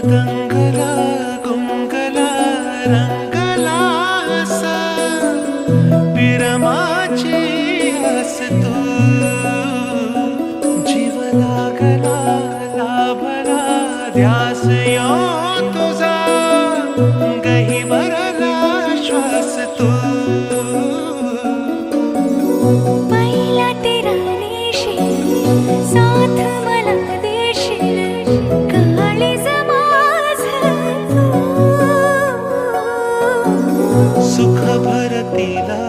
दंगला गुंगला रंगला असा विरमाची आस तू जीव लागला लाभला ध्यास यो तुझा गहिवरला श्वास तू पहिला तेरा नेशील साथ मला देशील काळीज सुख भरतीला